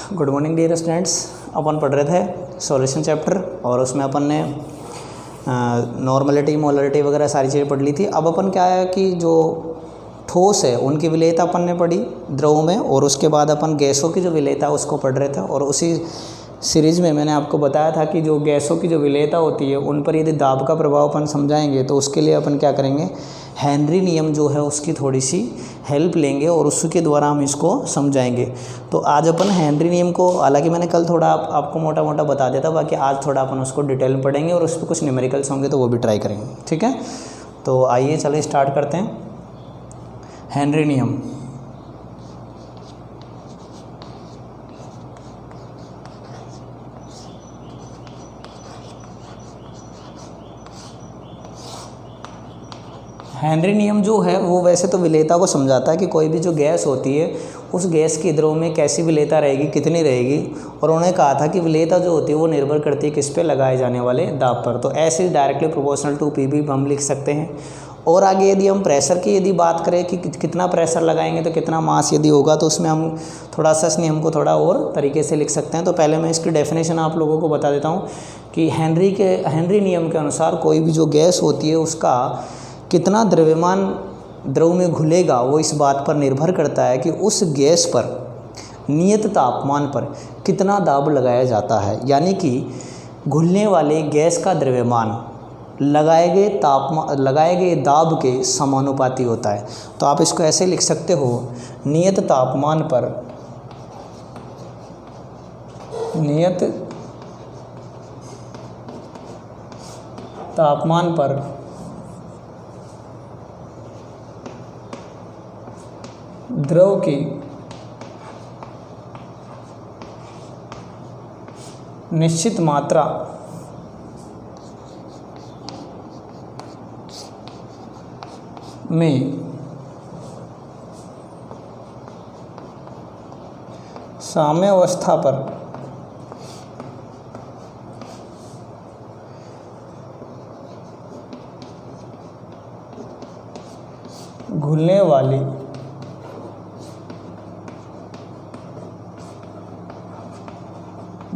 Good morning dear students. अपन पढ़ रहे थे सॉल्यूशन चैप्टर और उसमें अपन ने नॉर्मलिटी मोलरिटी वगैरह सारी चीज़ें पढ़ ली थी। अब अपन क्या है कि जो ठोस है उनकी विलेयता अपन ने पढ़ी द्रव में, और उसके बाद अपन गैसों की जो विलेयता उसको पढ़ रहे थे। और उसी सीरीज़ में मैंने आपको बताया था कि जो गैसों की जो विलेयता होती है उन पर यदि दाब का प्रभाव अपन समझाएंगे तो उसके लिए अपन क्या करेंगे, हेनरी नियम जो है उसकी थोड़ी सी हेल्प लेंगे और उसके द्वारा हम इसको समझाएंगे। तो आज अपन हेनरी नियम को, हालांकि मैंने कल थोड़ा आपको मोटा मोटा बता दिया था, बाकी आज थोड़ा अपन उसको डिटेल में पढ़ेंगे और उस पर कुछ न्यूमेरिकल्स होंगे तो वो भी ट्राई करेंगे। ठीक है, तो आइए चलिए स्टार्ट करते हैं। हेनरी नियम। हेनरी नियम जो है वो वैसे तो विलेयता को समझाता है कि कोई भी जो गैस होती है उस गैस की द्रव में कैसी विलेयता रहेगी, कितनी रहेगी। और उन्होंने कहा था कि विलेयता जो होती है वो निर्भर करती है किस पे, लगाए जाने वाले दाब पर। तो ऐसे डायरेक्टली प्रोपोर्शनल टू पी भी हम लिख सकते हैं। और आगे यदि हम प्रेशर की यदि बात करें कि कितना प्रेशर लगाएंगे तो कितना मास यदि होगा, तो उसमें हम थोड़ा सा इस नियम को थोड़ा और तरीके से लिख सकते हैं। तो पहले मैं इसकी डेफिनेशन आप लोगों को बता देता हूँ कि हेनरी नियम के अनुसार कोई भी जो गैस होती है उसका कितना द्रव्यमान द्रव में घुलेगा वो इस बात पर निर्भर करता है कि उस गैस पर नियत तापमान पर कितना दाब लगाया जाता है। यानी कि घुलने वाले गैस का द्रव्यमान लगाए गए दाब के समानुपाती होता है। तो आप इसको ऐसे लिख सकते हो, नियत तापमान पर द्रव की निश्चित मात्रा में साम्यावस्था पर घुलने वाली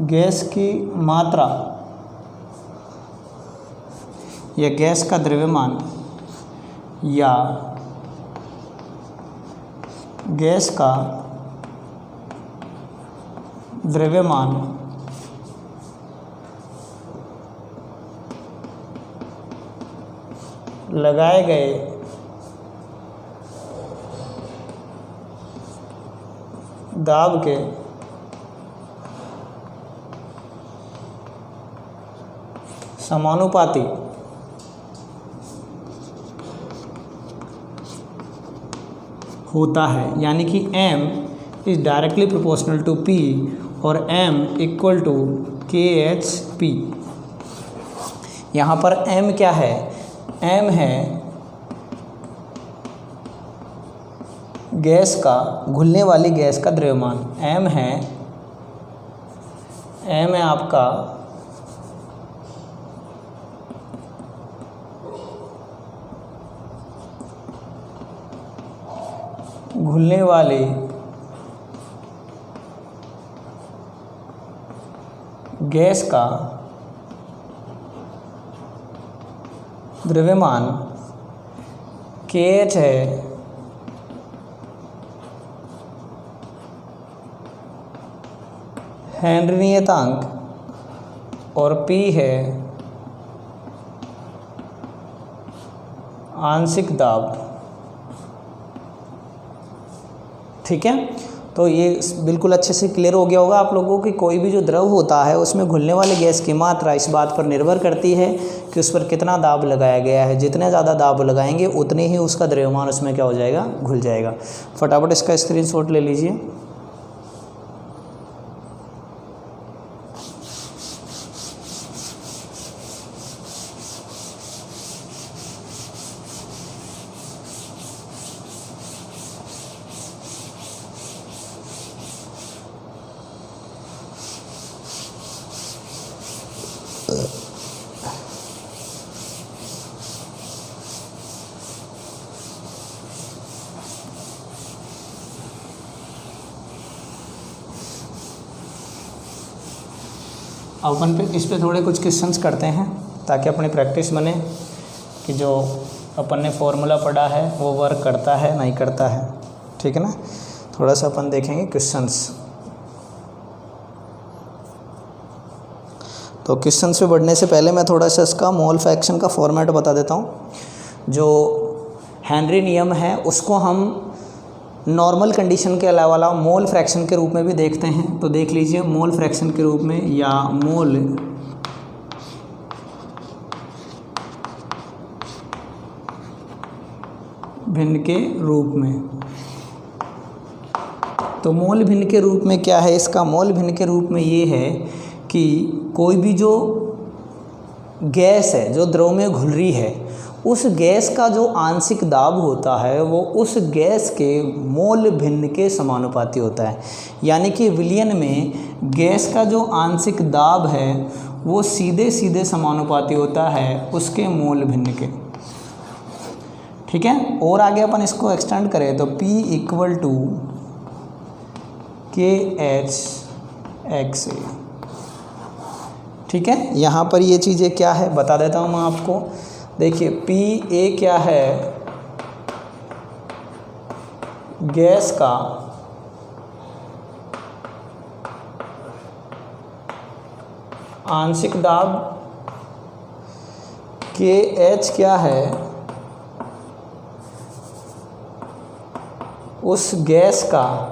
गैस की मात्रा या गैस का द्रव्यमान या गैस का द्रव्यमान लगाए गए दाब के समानुपाती होता है। यानी कि m is directly proportional to p और m इक्वल टू KHP। यहाँ पर m क्या है, m है गैस का, घुलने वाली गैस का द्रव्यमान। m है आपका घुलने वाली गैस का द्रव्यमान। KH है हेनरी नियतांक और P है आंशिक दाब। ठीक है, तो ये बिल्कुल अच्छे से क्लियर हो गया होगा आप लोगों को कि कोई भी जो द्रव होता है उसमें घुलने वाली गैस की मात्रा इस बात पर निर्भर करती है कि उस पर कितना दाब लगाया गया है। जितने ज़्यादा दाब लगाएंगे उतने ही उसका द्रव्यमान उसमें क्या हो जाएगा, घुल जाएगा। फटाफट इसका स्क्रीनशॉट ले लीजिए। अब अपन पे इस पे थोड़े कुछ क्वेश्चंस करते हैं ताकि अपनी प्रैक्टिस बने कि जो अपन ने फॉर्मूला पढ़ा है वो वर्क करता है नहीं करता है, ठीक है ना। थोड़ा सा अपन देखेंगे क्वेश्चंस। तो क्वेश्चंस पे बढ़ने से पहले मैं थोड़ा सा इसका मोल फ्रैक्शन का फॉर्मेट बता देता हूँ। जो हेनरी नियम है उसको हम नॉर्मल कंडीशन के अलावा मोल फ्रैक्शन के रूप में भी देखते हैं। तो देख लीजिए, मोल फ्रैक्शन के रूप में या मोल भिन्न के रूप में। तो मोल भिन्न के रूप में क्या है इसका? मोल भिन्न के रूप में ये है कि कोई भी जो गैस है जो द्रव में घुल रही है, उस गैस का जो आंशिक दाब होता है वो उस गैस के मोल भिन्न के समानुपाती होता है। यानी कि विलयन में गैस का जो आंशिक दाब है वो सीधे सीधे समानुपाती होता है उसके मोल भिन्न के, ठीक है। और आगे अपन इसको एक्सटेंड करें तो P इक्वल टू KH/XA, ठीक है। यहाँ पर ये चीज़ें क्या है बता देता हूँ मैं आपको। देखिए PA क्या है? गैस का आंशिक दाब, KH क्या है? उस गैस का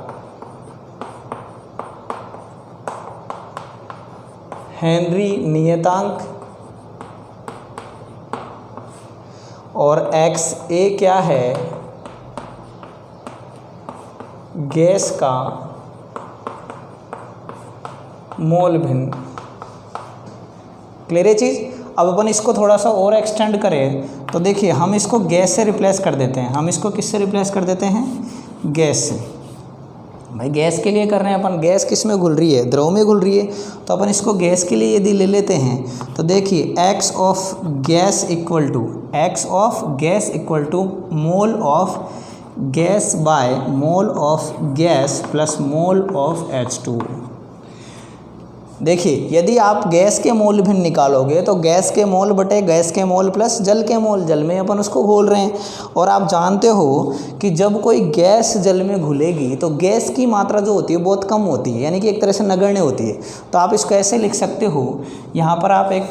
हेनरी नियतांक, और XA क्या है? गैस का मोल भिन्न। क्लियर है चीज़? अब अपन इसको थोड़ा सा और एक्सटेंड करें तो देखिए हम इसको गैस से रिप्लेस कर देते हैं। हम इसको किससे रिप्लेस कर देते हैं? गैस से। भाई गैस के लिए कर रहे हैं अपन, गैस किस में घुल रही है? द्रव में घुल रही है। तो अपन इसको गैस के लिए यदि ले लेते हैं तो देखिए x of gas equal to mole of gas by mole of gas plus mole of H2। देखिए यदि आप गैस के मोल भिन्न निकालोगे तो गैस के मोल बटे गैस के मोल प्लस जल के मोल, जल में अपन उसको घोल रहे हैं। और आप जानते हो कि जब कोई गैस जल में घुलेगी तो गैस की मात्रा जो होती है बहुत कम होती है, यानी कि एक तरह से नगण्य होती है। तो आप इसको ऐसे लिख सकते हो, यहाँ पर आप एक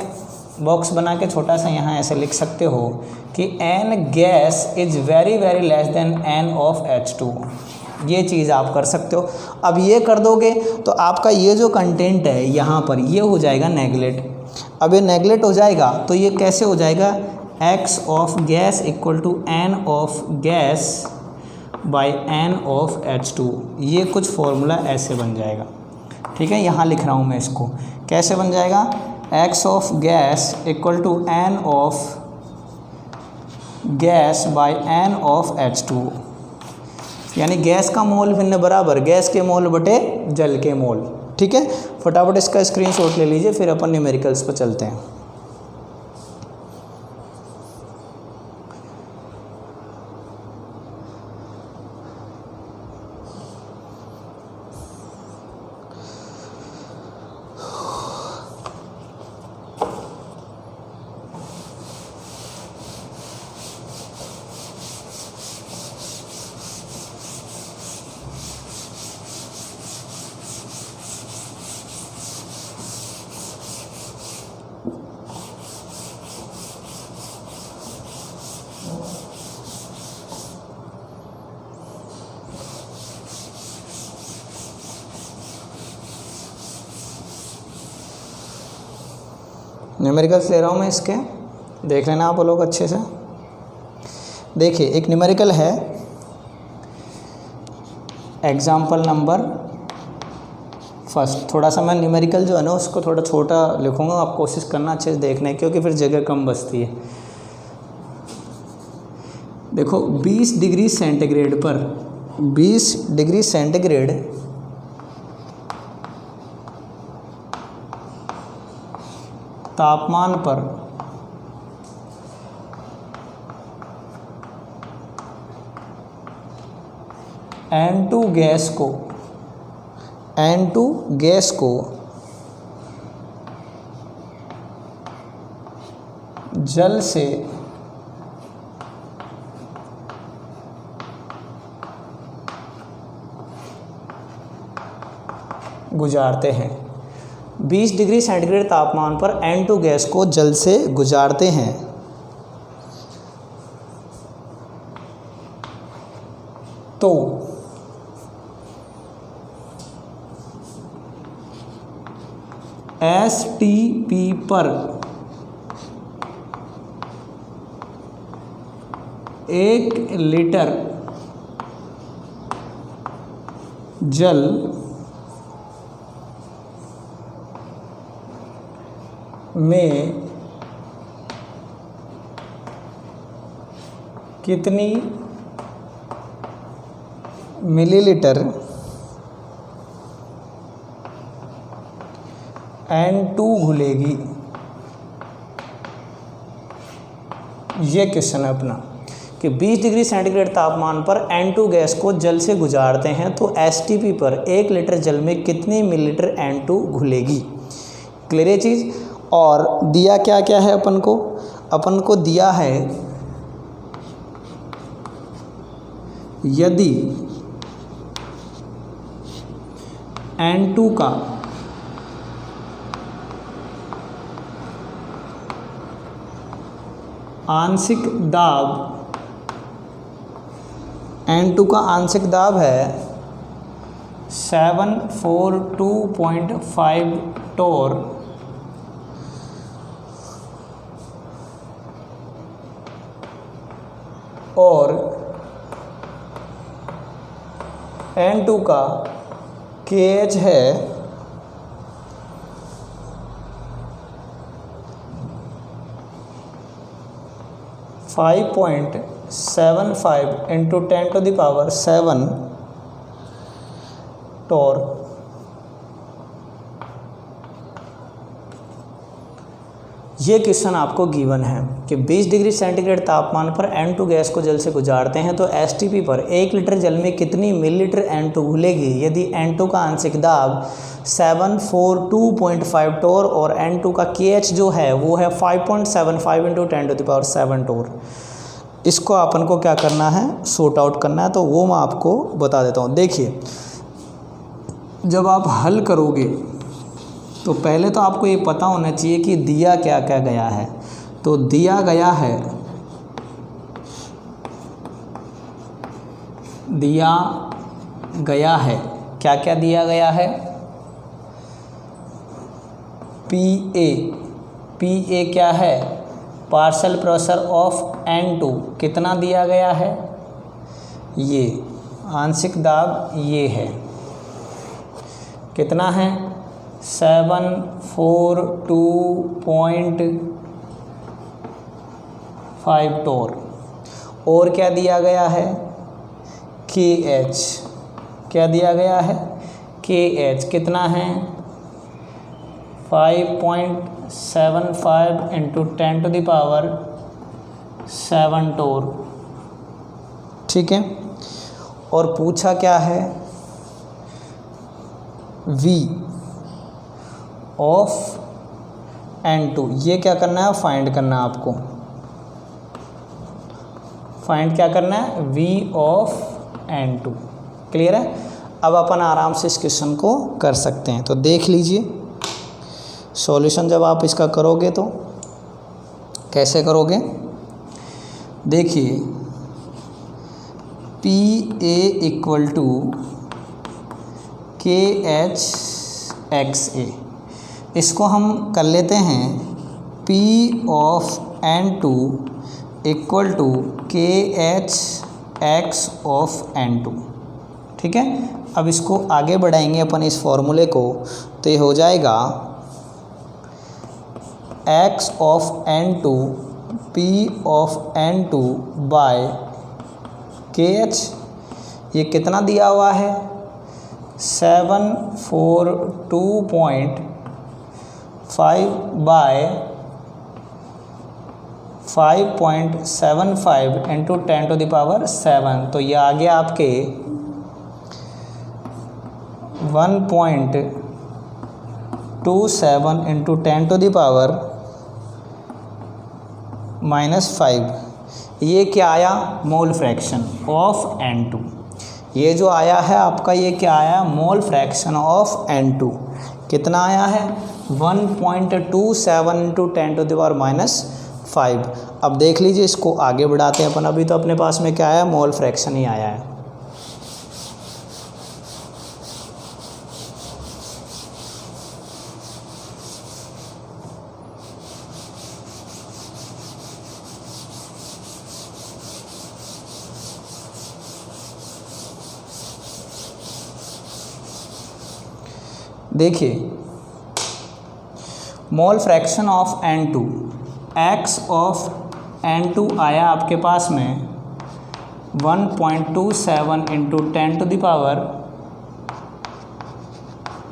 बॉक्स बना के छोटा सा यहाँ ऐसे लिख सकते हो कि N gas is very very less than N of H2। ये चीज़ आप कर सकते हो। अब ये कर दोगे तो आपका ये जो कंटेंट है यहाँ पर ये हो जाएगा नेगलेट। अब ये नेगलेट हो जाएगा तो ये कैसे हो जाएगा? x of gas equal to n of gas by n of H2। ये कुछ फॉर्मूला ऐसे बन जाएगा, ठीक है। यहाँ लिख रहा हूँ मैं इसको, कैसे बन जाएगा? x of gas equal to n of gas by n of H2, यानी गैस का मोल भिन्न बराबर गैस के मोल बटे जल के मोल, ठीक है। फटाफट इसका स्क्रीनशॉट ले लीजिए, फिर अपन न्यूमेरिकल्स पर चलते हैं। न्यूमेरिकल्स ले रहा हूँ मैं इसके, देख लेना आप लोग अच्छे से। देखिए एक न्यूमेरिकल है, एग्जाम्पल नंबर फर्स्ट। थोड़ा सा मैं न्यूमेरिकल जो है ना उसको थोड़ा छोटा लिखूँगा, आप कोशिश करना अच्छे से देखने, क्योंकि फिर जगह कम बचती है। देखो 20 डिग्री सेंटीग्रेड पर 20 डिग्री सेंटीग्रेड तापमान पर N2 गैस को जल से गुजारते हैं। 20 डिग्री सेंटीग्रेड तापमान पर N2 गैस को जल से गुजारते हैं तो STP पर 1 लीटर जल में कितनी मिलीलीटर N2 घुलेगी। ये क्वेश्चन है अपना कि 20 डिग्री सेंटीग्रेड तापमान पर N2 गैस को जल से गुजारते हैं तो STP पर 1 लीटर जल में कितनी मिलीलीटर N2 घुलेगी। क्लियर ये चीज़। और दिया क्या क्या है अपन को दिया है यदि N2 का आंशिक दाब है 742.5 टोर और N2 का KH है 5.75 into 10⁷ टोर। ये क्वेश्चन आपको गिवन है कि 20 डिग्री सेंटीग्रेड तापमान पर N2 गैस को जल से गुजारते हैं तो STP पर 1 लीटर जल में कितनी मिलीलीटर N2 घुलेगी यदि N2 का आंशिक दाब 742.5 टोर और N2 का KH जो है वो है 5.75 into 10⁷ टोर। इसको अपन को क्या करना है, सॉर्ट आउट करना है, तो वो मैं आपको बता देता हूँ। देखिए जब आप हल करोगे तो पहले तो आपको ये पता होना चाहिए कि दिया क्या क्या गया है। तो दिया गया है क्या क्या दिया गया है, PA क्या है, पार्शियल प्रेशर ऑफ N2 कितना दिया गया है, ये आंशिक दाब ये है कितना है 742.5 टोर। और क्या दिया गया है, KH क्या दिया गया है, KH कितना है 5.75 into 10⁷ टोर। ठीक है। और पूछा क्या है, V ऑफ N2, ये क्या करना है, फाइंड करना है आपको। फाइंड क्या करना है, V ऑफ N2। क्लियर है। अब अपन आराम से इस क्वेश्चन को कर सकते हैं। तो देख लीजिए सॉल्यूशन जब आप इसका करोगे तो कैसे करोगे। देखिए PA इक्वल टू KHXA, इसको हम कर लेते हैं P of N2 equal to KHX of N2। ठीक है। अब इसको आगे बढ़ाएंगे अपन इस फॉर्मूले को, तो ये हो जाएगा X of N2 P of N2 by KH। ये कितना दिया हुआ है 742.5 बाय 5.75 into 10⁷। तो ये आ गया आपके 1.27 into 10⁻⁷ -5। ये क्या आया? Mole fraction of N2। ये जो आया है आपका, ये क्या आया? Mole fraction of N2। कितना आया है? 1.27 × 10⁻⁻5। अब देख लीजिए, इसको आगे बढ़ाते हैं अपन। अभी तो अपने पास में क्या आया? मोल फ्रैक्शन ही आया है। देखिए, mole fraction of N2, x of N2 आया आपके पास में 1.27 ×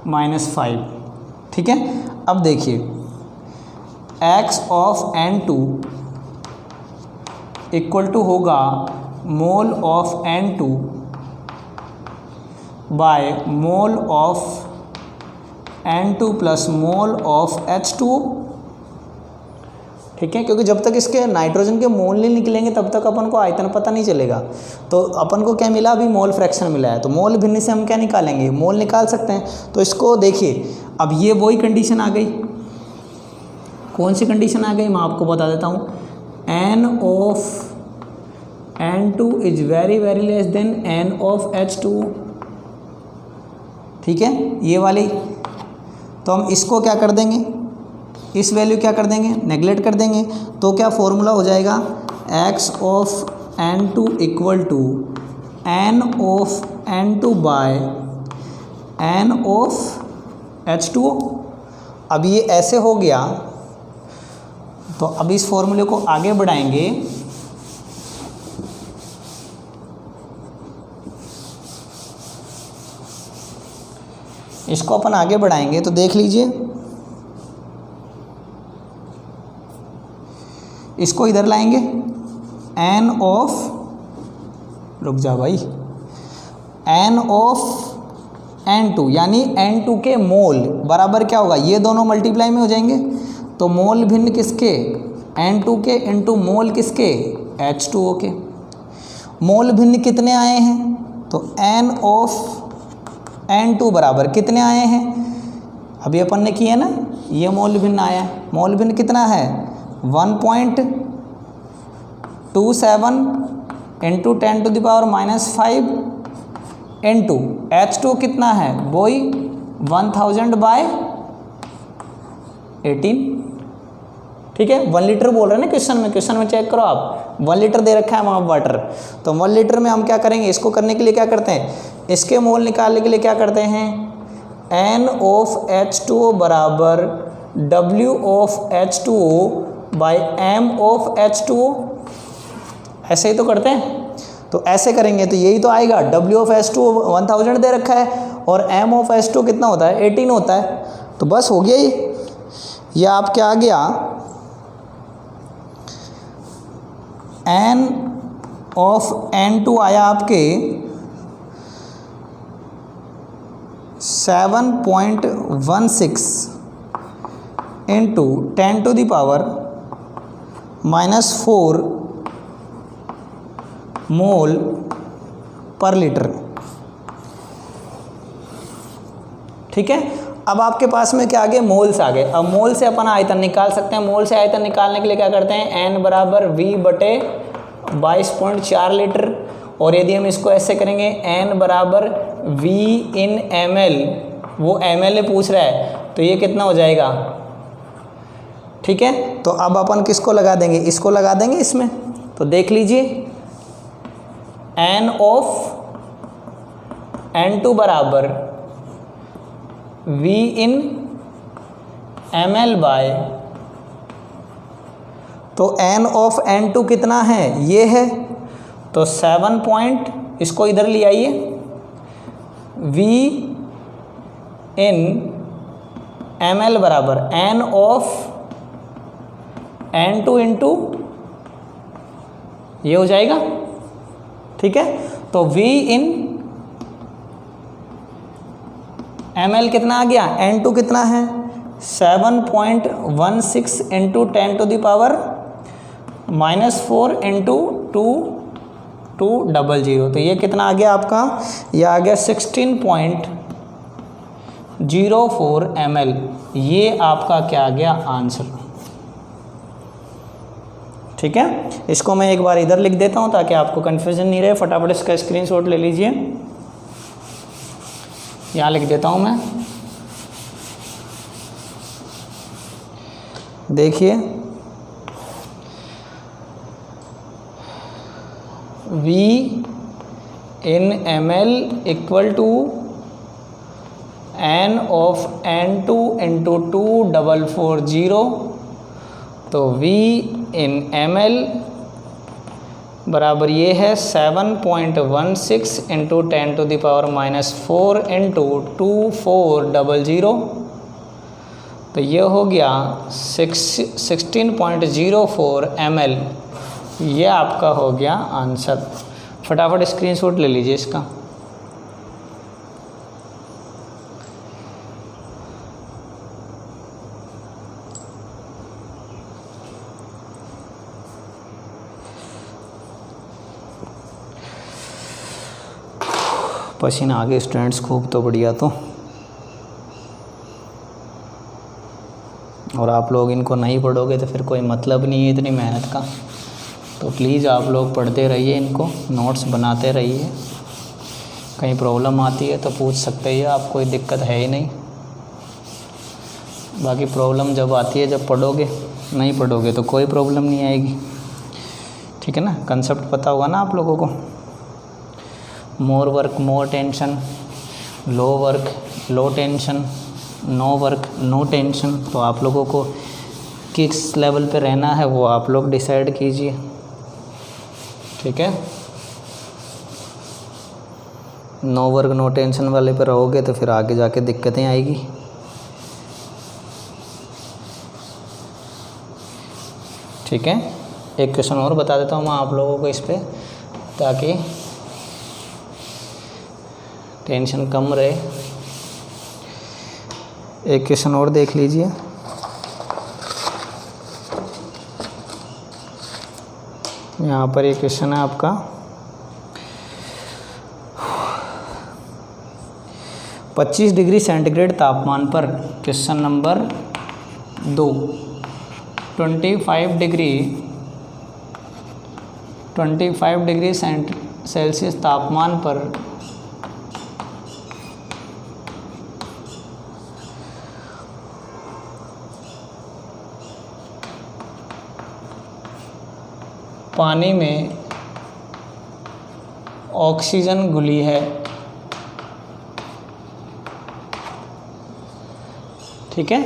10⁻⁻5। ठीक है। अब देखिए, x of N2 equal to होगा mole of N2 bye mole of N2 plus mole of H2। ठीक है, क्योंकि जब तक इसके नाइट्रोजन के मोल नहीं निकलेंगे तब तक अपन को आयतन पता नहीं चलेगा। तो अपन को क्या मिला? अभी मोल फ्रैक्शन मिला है। तो मोल भिन्न से हम क्या निकालेंगे? मोल निकाल सकते हैं। तो इसको देखिए, अब ये वही कंडीशन आ गई। कौन सी कंडीशन आ गई? मैं आपको बता देता हूँ। N of N2 is very very less than N of H2। ठीक है, ये वाली। तो हम इसको क्या कर देंगे? इस वैल्यू क्या कर देंगे? नेगलेक्ट कर देंगे। तो क्या फॉर्मूला हो जाएगा? x of N2 equal to N of N2 by N of H2। अब ये ऐसे हो गया। तो अब इस फॉर्मूले को आगे बढ़ाएंगे। इसको अपन आगे बढ़ाएंगे तो देख लीजिए, इसको इधर लाएंगे। N ऑफ, रुक जा भाई, N ऑफ N2 यानी N2 के मोल बराबर क्या होगा? ये दोनों मल्टीप्लाई में हो जाएंगे। तो मोल भिन्न किसके? N2 के इंटू मोल किसके? H2O के। मोल भिन्न कितने आए हैं? तो N ऑफ N2 बराबर कितने आए हैं? अभी अपन ने किए ना, ये मोल भिन्न आया है। मोल भिन्न कितना है? 1.27 इंटू 10⁻⁻5 इंटू H2 कितना है? वही 1000/18। ठीक है, 1 लीटर बोल रहे हैं ना क्वेश्चन में। क्वेश्चन में चेक करो आप, 1 लीटर दे रखा है वहाँ वाटर। तो 1 लीटर में हम क्या करेंगे? इसको करने के लिए क्या करते हैं? इसके मोल निकालने के लिए क्या करते हैं? N ऑफ H2O बराबर W of H2O by M of H2O। ऐसे ही तो करते हैं। तो ऐसे करेंगे तो यही तो आएगा। W ऑफ H2O 1000 दे रखा है और M ऑफ H2O कितना होता है? 18 होता है। तो बस हो गया ये आपके आ गया N ऑफ N2 आया आपके 7.16 इंटू 10⁻⁻4 मोल पर लीटर। ठीक है, अब आपके पास में क्या आ गए? मोल्स आ गए। अब मोल से अपन आयतन निकाल सकते हैं। मोल से आयतन निकालने के लिए क्या करते हैं? N बराबर V/22.4 लीटर। और यदि हम इसको ऐसे करेंगे, N बराबर V इन ml, वो ml में पूछ रहा है, तो ये कितना हो जाएगा? ठीक है, तो अब अपन किसको लगा देंगे? इसको लगा देंगे इसमें। तो देख लीजिए, N ऑफ N2 बराबर V इन ml बाय, तो N ऑफ N2 कितना है? ये है। तो 7 पॉइंट, इसको इधर ले आइए, V इन ml बराबर N ऑफ N2 इंटू ये हो जाएगा। ठीक है, तो V इन ml कितना आ गया? N2 कितना है? 7.16 इंटू 10⁻⁻4 -4 इंटू 2200, तो ये कितना आ गया आपका, ये आ गया 16.04 ml। ये आपका क्या आ गया आंसर। ठीक है, इसको मैं एक बार इधर लिख देता हूँ ताकि आपको कन्फ्यूजन नहीं रहे। फटाफट इसका स्क्रीनशॉट ले लीजिए, यहाँ लिख देता हूँ मैं। देखिए V in ml equal to n of n2 into 2440, तो V in ml बराबर ये है 7.16 इंटू 10⁻⁻4 इंटू 2400, तो ये हो गया 16.04 ml। ये आपका हो गया आंसर। फटाफट स्क्रीनशॉट ले लीजिए इसका। पसीना आ गए स्टूडेंट्स खूब, तो बढ़िया। तो और आप लोग इनको नहीं पढ़ोगे तो फिर कोई मतलब नहीं है इतनी मेहनत का। तो प्लीज़ आप लोग पढ़ते रहिए, इनको नोट्स बनाते रहिए। कहीं प्रॉब्लम आती है तो पूछ सकते हैं आप, कोई दिक्कत है ही नहीं। बाकी प्रॉब्लम जब आती है जब पढ़ोगे, नहीं पढ़ोगे तो कोई प्रॉब्लम नहीं आएगी। ठीक है ना, कंसेप्ट पता होगा ना आप लोगों को। More work more tension, low work low tension, no work no tension. तो आप लोगों को किस लेवल पे रहना है वो आप लोग डिसाइड कीजिए। ठीक है, नो वर्क नो टेंशन वाले पे रहोगे तो फिर आगे जाके दिक्कतें आएगी। ठीक है, एक क्वेश्चन और बता देता हूँ मैं आप लोगों को इस पे, ताकि टेंशन कम रहे। एक क्वेश्चन और देख लीजिए। यहाँ पर एक क्वेश्चन है आपका, पच्चीस डिग्री सेंटीग्रेड तापमान पर, क्वेश्चन नंबर 2, 25 डिग्री सेल्सियस तापमान पर पानी में ऑक्सीजन घुली है। ठीक है,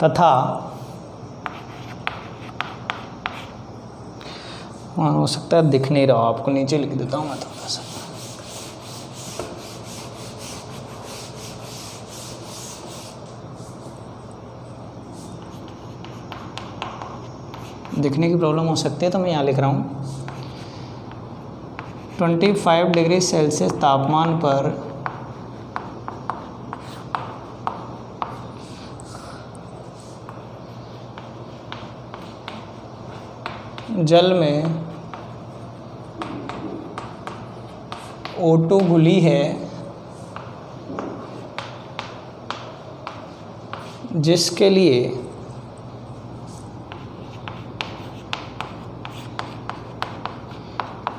तथा हो सकता है दिख नहीं रहा आपको, नीचे लिख देता हूँ मैं थोड़ा सा। दिखने की प्रॉब्लम हो सकती है तो मैं यहाँ लिख रहा हूँ, 25 डिग्री सेल्सियस तापमान पर जल में O2 घुली है, जिसके लिए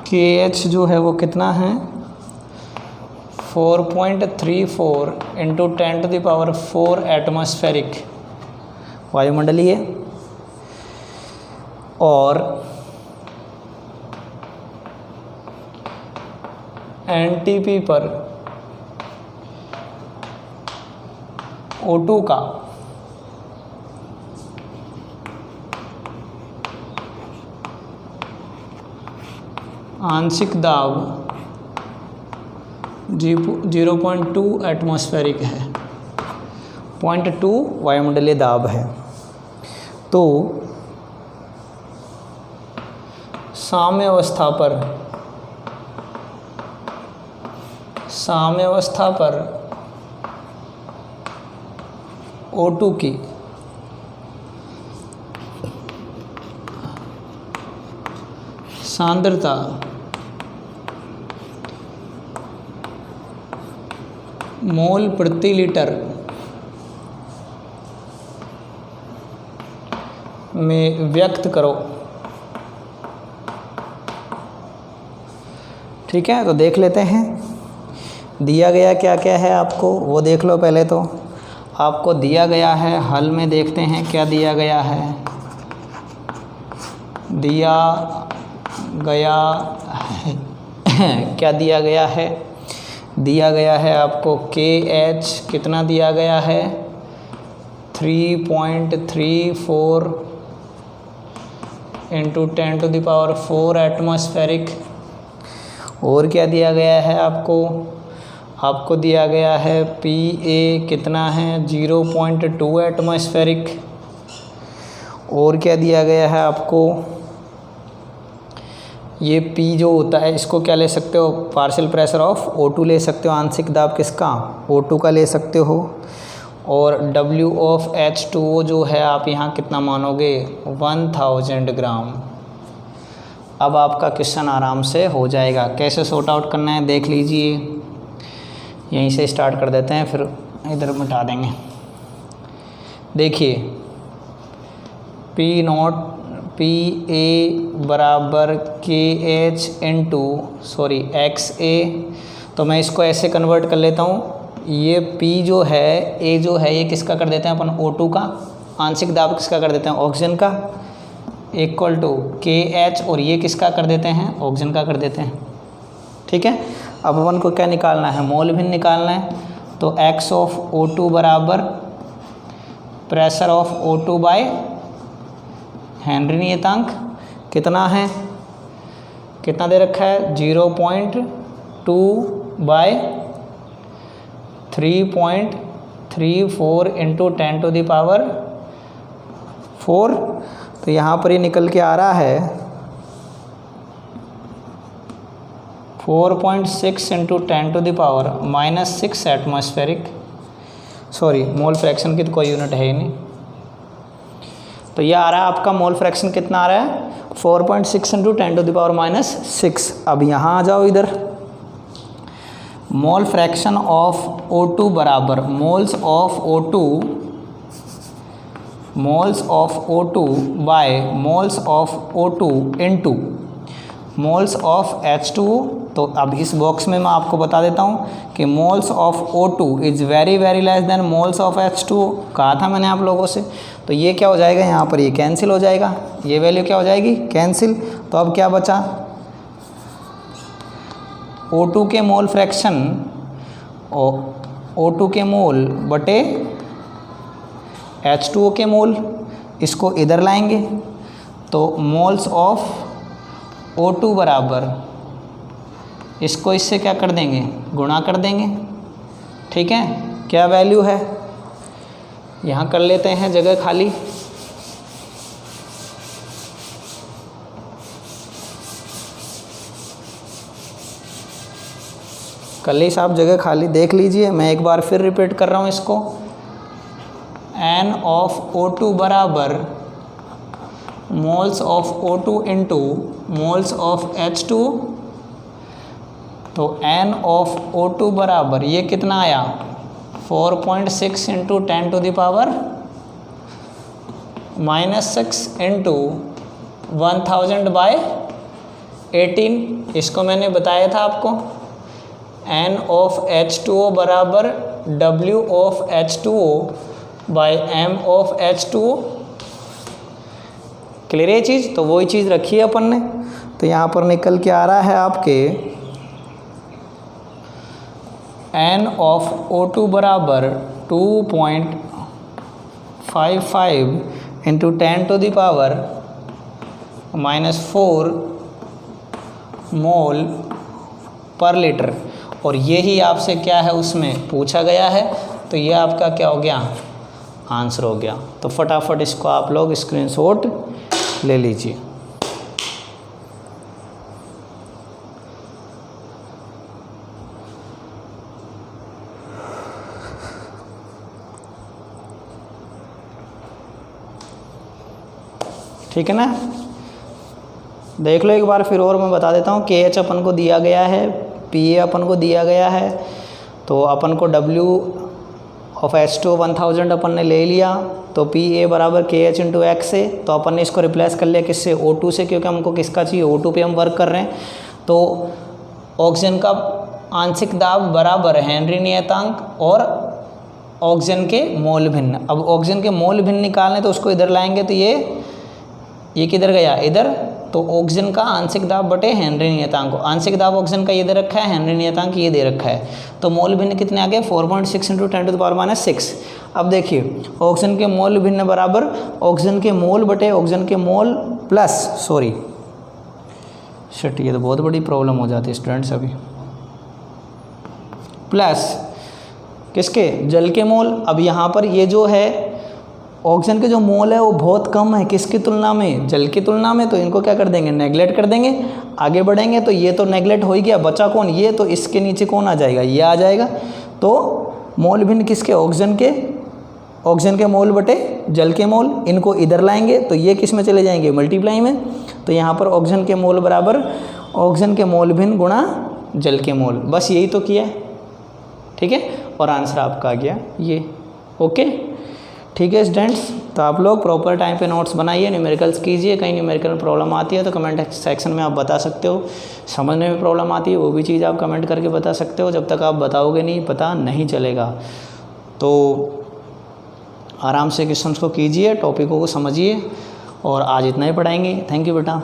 KH जो है वो कितना है, 4.34 इंटू 10⁻⁴ एटमॉस्फेरिक वायुमंडलीय, और NTP पर O2 का आंशिक दाब 0.2 एटमॉस्फेरिक है, 0.2 वायुमंडलीय दाब है। तो साम्य अवस्था पर O2 की सांद्रता मोल प्रति लीटर में व्यक्त करो। ठीक है, तो देख लेते हैं दिया गया क्या क्या है आपको, वो देख लो पहले। तो आपको दिया गया है, हल में देखते हैं क्या दिया गया है। दिया गया है क्या दिया गया है? दिया गया है आपको KH कितना दिया गया है? 3.34 इंटू 10⁴ एटमॉस्फेरिक। और क्या दिया गया है आपको? आपको दिया गया है PA कितना है? 0.2 एटमॉस्फेरिक। और क्या दिया गया है आपको? ये P जो होता है इसको क्या ले सकते हो? पार्शियल प्रेशर ऑफ O2 ले सकते हो। आंशिक दाब किसका? O2 का ले सकते हो। और W ऑफ H2O जो है आप यहाँ कितना मानोगे? 1000 ग्राम। अब आपका क्वेश्चन आराम से हो जाएगा। कैसे सॉर्ट आउट करना है देख लीजिए। यहीं से स्टार्ट कर देते हैं, फिर इधर मिटा देंगे। देखिए PA बराबर KH इंटू XA। तो मैं इसको ऐसे कन्वर्ट कर लेता हूँ। ये P जो है, A जो है, ये किसका कर देते हैं अपन? O2 का। आंशिक दाब किसका कर देते हैं? ऑक्सीजन का। इक्वल टू KH, और ये किसका कर देते हैं? ऑक्सीजन का कर देते हैं। ठीक है, अब अपन को क्या निकालना है? मोल भिन्न निकालना है। तो X ऑफ O2 बराबर pressure of O2 by Henry नियतांक कितना है? कितना दे रखा है? 0.2 बाय 3.34 इंटू 10⁴। तो यहाँ पर ये निकल के आ रहा है 4.6 into 10⁻⁻6 atmospheric. Sorry, mole fraction की तो कोई यूनिट है ही नहीं। तो ये आ रहा है आपका मोल फ्रैक्शन कितना आ रहा है? 4.6 इंटू 10⁻⁻6। अब यहाँ आ जाओ इधर। मोल फ्रैक्शन ऑफ O2 बराबर moles of O2 by moles of O2 into moles of H2O। तो अब इस बॉक्स में मैं आपको बता देता हूँ कि moles of O2 is very very less than moles of H2O। कहा था मैंने आप लोगों से। तो ये क्या हो जाएगा? यहाँ पर ये कैंसिल हो जाएगा। ये वैल्यू क्या हो जाएगी? कैंसिल। तो अब क्या बचा? O2 के मोल फ्रैक्शन O2 के मोल बटे H2O के मोल, इसको इधर लाएंगे। तो मोल्स ऑफ O2 बराबर इसको इससे क्या कर देंगे? गुणा कर देंगे। ठीक है, क्या वैल्यू है? यहाँ कर लेते हैं जगह खाली। कल्ली साहब जगह खाली देख लीजिए। मैं एक बार फिर रिपीट कर रहा हूँ इसको। N ऑफ O2 बराबर moles of O2 into moles of H2। तो N ऑफ O2 बराबर ये कितना आया? 4.6 इंटू 10⁻⁻6 इंटू 1000 बाय 18। इसको मैंने बताया था आपको। N ऑफ H2O बराबर W of H2O by M of H2O। Clear है चीज़? तो वही चीज़ रखी है अपन ने। तो यहाँ पर निकल के आ रहा है आपके N ऑफ O2 बराबर 2.55 इंटू 10⁻⁻4 मोल पर लीटर। और यही आपसे क्या है उसमें पूछा गया है। तो ये आपका क्या हो गया? आंसर हो गया। तो फटाफट इसको आप लोग स्क्रीनशॉट ले लीजिए। ठीक है ना? देख लो एक बार फिर और मैं बता देता हूँ। के एच अपन को दिया गया है, पी ए अपन को दिया गया है, तो अपन को डब्ल्यू ऑफ H2 1000 अपन ने ले लिया, तो पी ए बराबर के एच इंटू एक्स है। तो अपन ने इसको रिप्लेस कर लिया किससे, O2 से, क्योंकि हमको किसका चाहिए, O2 पे हम वर्क कर रहे हैं। तो ऑक्सीजन का आंशिक दाब बराबर हेनरी नियतांक और ऑक्सीजन के मोल भिन्न। अब ऑक्सीजन के मोल भिन्न निकालने, तो उसको इधर लाएंगे, तो ये किधर गया, इधर। तो ऑक्सीजन का आंशिक दाब बटे हेनरी नियतांक, आंशिक दाब ऑक्सीजन का ये दे रखा है, हेनरी नियतांक ये दे रखा है। तो मोल भिन्न कितने आ गए, 4.6 × 10⁻⁶। अब देखिए ऑक्सीजन के मोल भिन्न बराबर ऑक्सीजन के मोल बटे ऑक्सीजन के मोल प्लस, सॉरी शिट, ये तो बहुत बड़ी प्रॉब्लम हो जाती है स्टूडेंट्स अभी, प्लस किसके, जल के मोल। अब यहाँ पर ये जो है ऑक्सीजन के जो मोल है वो बहुत कम है, किसकी तुलना में, जल की तुलना में। तो इनको क्या कर देंगे, नेगलेक्ट कर देंगे। आगे बढ़ेंगे तो ये तो नेगलेक्ट हो ही गया, बचा कौन, ये। तो इसके नीचे कौन आ जाएगा, ये आ जाएगा। तो मोल भिन्न किसके, ऑक्सीजन के मोल बटे जल के मोल, इनको इधर लाएंगे तो ये किस में चले जाएंगे, मल्टीप्लाई में। तो यहाँ पर ऑक्सीजन के मोल बराबर ऑक्सीजन के मोल भिन्न गुणा जल के मोल, बस यही तो किया है, ठीक है। और आंसर आपका आ गया ये, ओके, ठीक है स्टूडेंट्स। तो आप लोग प्रॉपर टाइम पे नोट्स बनाइए, न्यूमेरिकल्स कीजिए। कहीं न्यूमेरिकल में प्रॉब्लम आती है तो कमेंट सेक्शन में आप बता सकते हो। समझने में प्रॉब्लम आती है वो भी चीज़ आप कमेंट करके बता सकते हो। जब तक आप बताओगे नहीं, पता नहीं चलेगा। तो आराम से क्वेश्चंस को कीजिए, टॉपिकों को समझिए, और आज इतना ही पढ़ाएंगे। थैंक यू बेटा।